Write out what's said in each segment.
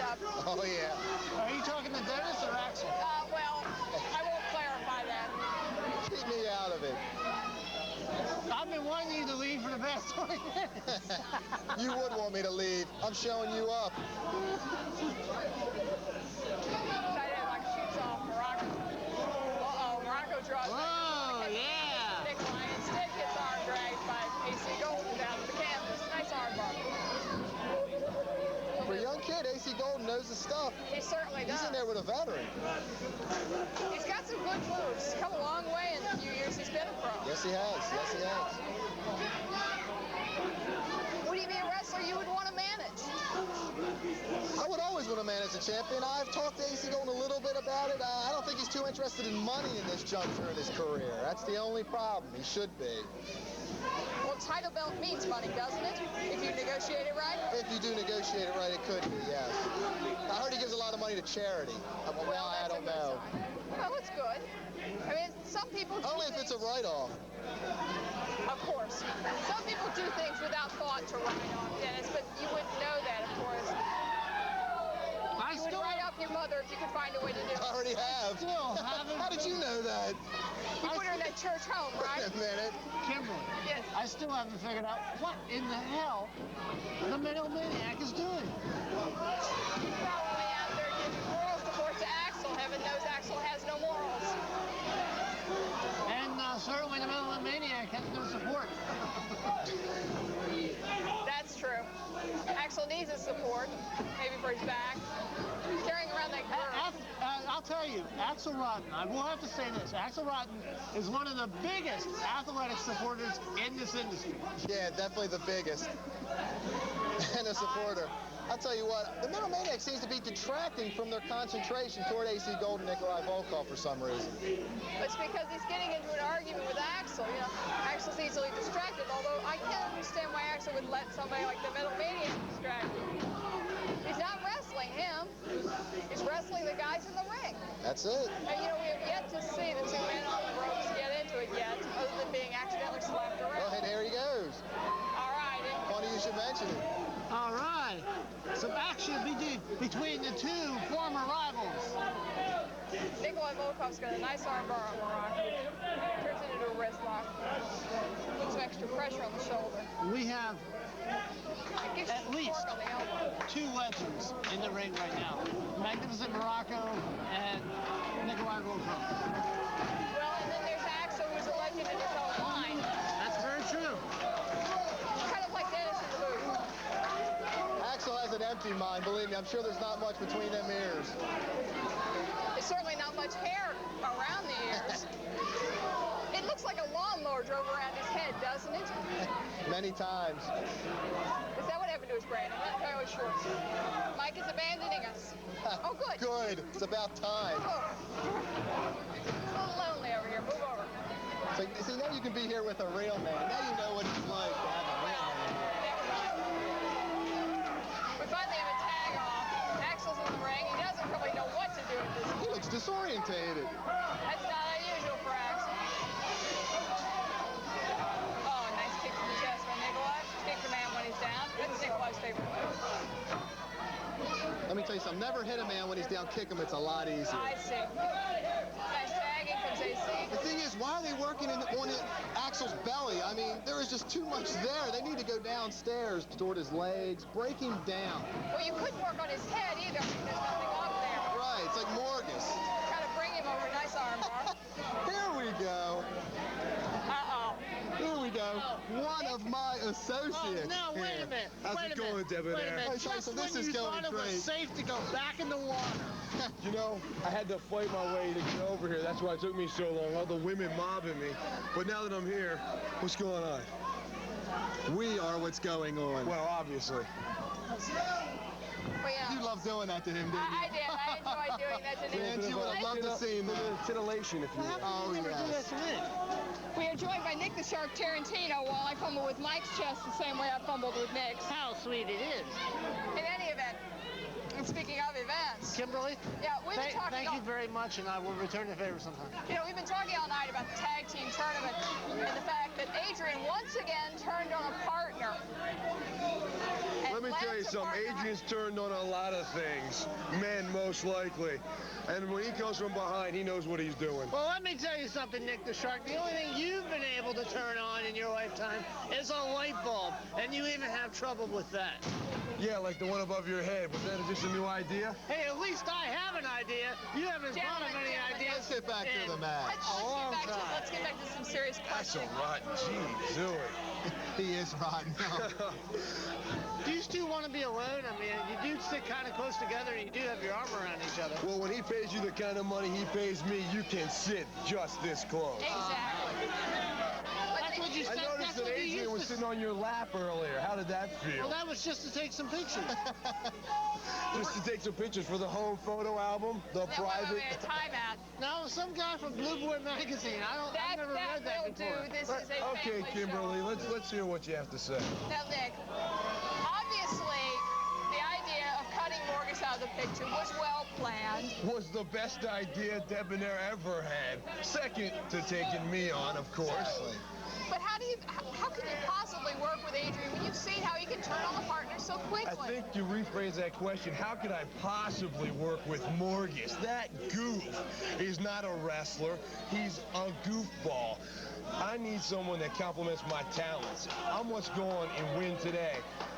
up. Oh, yeah. Are you talking to Dennis or Axel? Well, I won't clarify that. Keep me out of it. I've been wanting you to leave for the past 20 minutes. You would want me to leave. I'm showing you up. Like shoots off Muroco. Uh-oh, Muroco draws Whoa, yeah. Nicolai instead gets arm dragged by AC Golden down to the canvas. Nice arm bar. For a young kid, AC Golden knows his stuff. He certainly does. He's in there with a veteran. He's got some good moves. He's come a long way in the few years he's been a pro. Yes, he has. Yes, he has. Would he be a wrestler you would want to manage? I would always want to manage a champion. I've talked to AC Golden a little bit about it. I don't think he's too interested in money in this juncture in his career. That's the only problem. He should be. Well, title belt means money, doesn't it? If you negotiate it right? If you do negotiate it right, it could be, yes. I heard he gives a lot of money to charity. Well, I don't know. Well, it's good. I mean, some people do Only if it's a write-off. Of course. Some people do things without thought to write off, Dennis, but you wouldn't know that, of course. You would write off your mother if you could find a way to do it. I already have. How did you know that? You put her in that church home, right? Wait a minute. Kimberly, Yes. I still haven't figured out what in the hell the Middle Maniac is doing. He's probably out there giving moral support to Axel. Heaven knows Axel has no morals. And certainly the Middle Maniac has no support. That's true. Axel needs his support, maybe for his back. He's carrying around that girl. I'll tell you, Axel Rotten, I will have to say this, Axel Rotten is one of the biggest athletic supporters in this industry. Yeah, definitely the biggest. And a supporter. I'll tell you what, the Middle Maniac seems to be detracting from their concentration toward AC Golden, Nicolai, Volkoff for some reason. It's because he's getting into an argument with Axel. You know, Axel's easily distracted, although I can't understand why Axel would let somebody like the Middle Maniac distract him. He's not wrestling him. He's wrestling the guys in the ring. That's it. And, you know, we have yet to see the two men on the ropes get into it yet, other than being accidentally slapped around. Well, and there he goes. All right. Funny you should mention it. All right. Some action between the two former rivals. Nicolai Volkoff's got a nice arm bar on Muroco. Turns it into a wrist lock. Puts some extra pressure on the shoulder. We have at least on the elbow. two legends in the ring right now. Magnificent Muroco and Nicolai Volkoff. Well, and then there's Axel, who's a legend in his own line. That's very true. Kind of like Dennis in the booth. Axel has an empty mind, believe me. I'm sure there's not much between them ears. There's certainly not much hair around the ears. It looks like a lawnmower drove around his head, doesn't it? Many times. Is that what happened to his brain? I'm not entirely sure. Mike is abandoning us. Oh, good. Good. It's about time. Oh. It's a little lonely over here. Move over. So, see, now you can be here with a real man. Now you know what it's like to have a real man. We finally have a tag off. Axel's in the ring. He doesn't really know what to do at this point. He looks disorientated. That's not unusual for Axel. Oh, nice kick to the chest by Nicolai. Kick the man when he's down. That's Nicolai's favorite move. Let me tell you something. Never hit a man when he's down. Kick him. It's a lot easier. I see. Nice tagging from AC. The thing is, why are they working on Axel's belly? I mean, there is just too much there. They need to go downstairs toward his legs, break him down. Well, you couldn't work on his head either because there's nothing up there. Right. It's like Morgus. Kind of bring him over. Nice arm bar. Here we go. Uh-oh. Here we go. One of my associates. Oh, no, wait a minute. How's it going, Debonair? Hey, Just Tyson, when this is you going thought it was great. safe to go back in the water. You know, I had to fight my way to get over here. That's why it took me so long. All the women mobbing me. But now that I'm here, what's going on? We are what's going on. Well, obviously. Well, yeah. You love doing that to him, didn't you? I did. I enjoyed doing that to Vince, him. you would have loved to see him. Titillation, if you will. Oh, yes. We are joined by Nick the Shark Tarantino while I fumble with Mike's chest the same way I fumbled with Nick's. How sweet it is. In any event, and speaking of events, Kimberly, yeah, we've been talking thank you very much, and I will return the favor sometime. You know, we've been talking all night about the tag team tournament and the fact that Adrian once again turned on a partner. And Let me tell you something. Adrian's turned on a lot of things. Men, most likely. And when he comes from behind, he knows what he's doing. Well, let me tell you something, Nick the Shark. The only thing you've been able to turn on in your lifetime is a light bulb, and you even have trouble with that. Yeah, like the one above your head. Was that just a new idea? Hey, at least I have an idea. You haven't thought of any ideas. Let's get back to the match. Let's get back to some serious That's so questions. rotten. Gee, Zoe. He is rotten. Do you two want to be alone? I mean, you do sit kind of close together, and you do have your arm around each other. Well, when he pays you the kind of money he pays me, you can sit just this close. Exactly. That's what you I said. noticed That's that what you Adrian used was to sitting on your lap earlier. How did that feel? Well, that was just to take some pictures. Just to take some pictures for the home photo album, the private. Wait, time out. No, some guy from Blue Boy magazine. I've never read that will before. do. This is a Okay, family Kimberly, show. let's hear what you have to say. Now, Nick, obviously, the idea of cutting Morgus out of the picture was well planned. Was the best idea Debonair ever had. Second to taking me on, of course. But how can you possibly work with Adrian when you've seen how he can turn on the partner so quickly? I think you rephrase that question. How could I possibly work with Morgus? That goof is not a wrestler. He's a goofball. I need someone that complements my talents. I must go on and win today.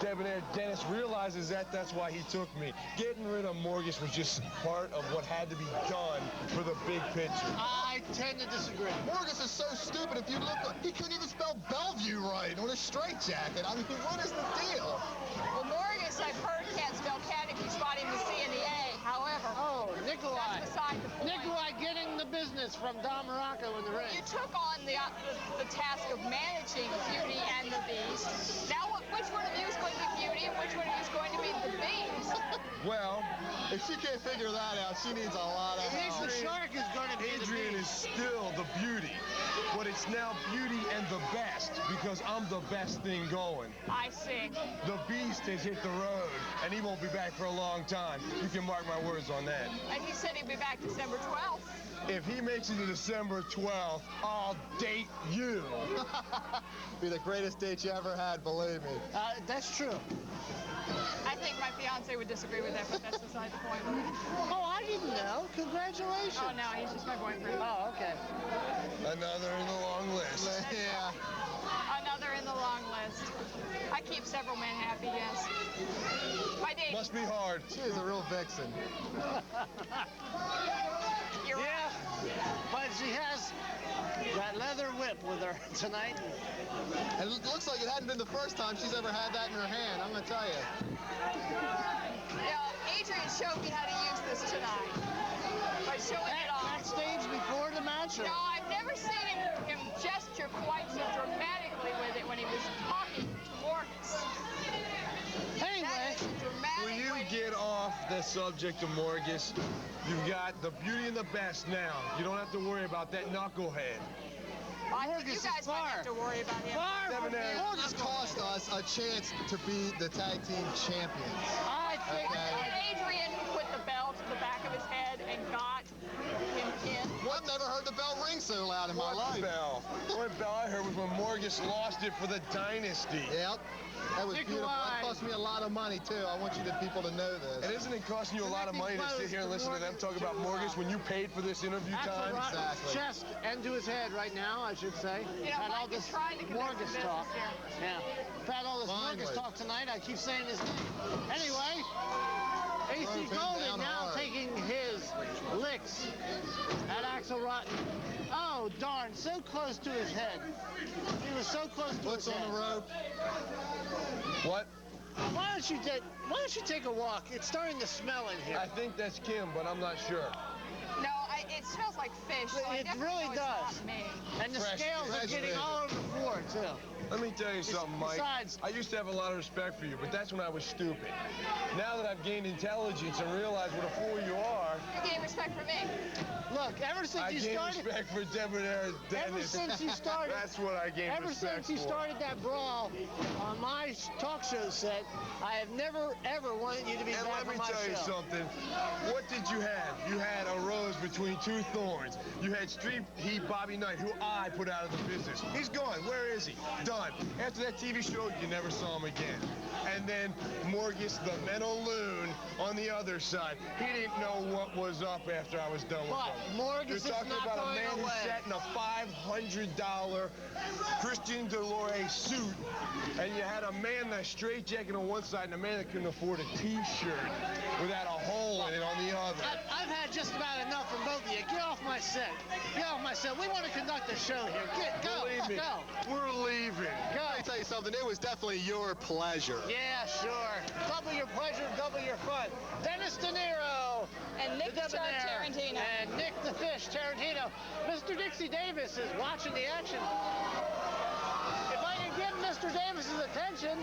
Debonair Dennis realizes that. That's why he took me. Getting rid of Morgus was just part of what had to be done for the big picture. I tend to disagree. Morgus is so stupid. If you look, he couldn't even spell Bellevue right on a straitjacket. I mean, what is the deal? Well, Morgus, I've heard, can't spell cat if you spot him the C and the A. However, Oh, Nicolai. that's beside the point. Nicolai getting the business from Don Muroco in the ring. You took on the task of managing Beauty and the Beast. Now, which one of you is going to be Beauty and which one of you is going to be the Beast? Well, If she can't figure that out, she needs a lot of Nick help. the Shark is going to be Adrian the is still the beauty, but it's now beauty and the best because I'm the best thing going. I see. The beast has hit the road, and he won't be back for a long time. You can mark my words on that. And he said he'd be back December 12th. If he makes it to December 12th, I'll date you. Be the greatest date you ever had, believe me. That's true. I think my fiance would disagree with that, but that's beside the point. Oh, I didn't know. Congratulations. Oh, no, he's just my boyfriend. Oh, okay. Another in the long list. Yeah. Another in the long list. I keep several men happy, yes. My date. Must be hard. She is a real vixen. You're right. Yeah, but she has that leather whip with her tonight. And it looks like it hadn't been the first time she's ever had that in her hand, I'm going to tell you. Adrian showed me how to use this tonight. By showing it off. Backstage before the match? Or? No, I've never seen him gesture quite so dramatically with it when he was talking to Morgus. Anyway, That is a dramatic Will you way to get off the subject of Morgus? You've got the beauty and the best now. You don't have to worry about that knucklehead. I think Morgus you is guys might far. have to worry about him. far from Debonair. the Morgus cost us a chance to be the tag team champions. I think And Adrian put the bell to the back of his head and got him in. I've never heard the bell ring so loud in my life. bell? What bell I heard was when Morgus lost it for the dynasty. Yep. That was beautiful. That Nicolai. cost me a lot of money, too. I want you people to know this. And isn't it costing you a lot of money to sit here and listen to them talk about Morgus when you paid for this interview Axel time? Rotten's Exactly. chest and to his head right now, I should say. You know, Had all Mike is this trying to conduct Morgus some talk. business here. Yeah. Had all this Finally. Morgus talk tonight. I keep saying his name. Anyway, AC Drove him Golden down now hard. taking his licks at Axel Rotten. Oh, darn, so close to his head. He was so close to Foot's his on head. the rope. What? Why don't you take a walk? It's starting to smell in here. I think that's Kim, but I'm not sure. No, it smells like fish. So I It definitely really know it's does. not me. And the Fresh scales are fish. getting all over the floor, too. Let me tell you something, Mike. Besides- I used to have a lot of respect for you, but that's when I was stupid. Now that I've gained intelligence and realized what a fool you are, You gain respect for me. Look, ever since I you gained started... respect for Debonair Dennis. Ever since you started... That's what I gained Ever respect since you for. started that brawl on my talk show set, I have never, ever wanted you to be And back let me on my tell you show. something. What did you have? You had a rose between two thorns. You had Street Heat Bobby Knight, who I put out of the business. He's gone. Where is he? Done. After that TV show, you never saw him again. And And then Morgus, the mental loon, on the other side. He didn't know what was up after I was done with But him. Morgus You're is talking not about a going man who away. sat in a $500 Christian Dior suit, and you had a man in a straitjacket on one side and a man that couldn't afford a T-shirt without a hole in it on the other. I've had just about enough from both of you. Get off my set. Get off my set. We want to conduct a show here. Go. Believe me, Go. we're leaving. Let me tell you something. It was definitely your pleasure. Yeah, sure. Double your pleasure, double your fun. Dennis De Niro. And Nick the the Shark Debonair, Tarantino. And Nick the Fish Tarantino. Mr. Dixie Davis is watching the action. If I can get Mr. Davis's attention,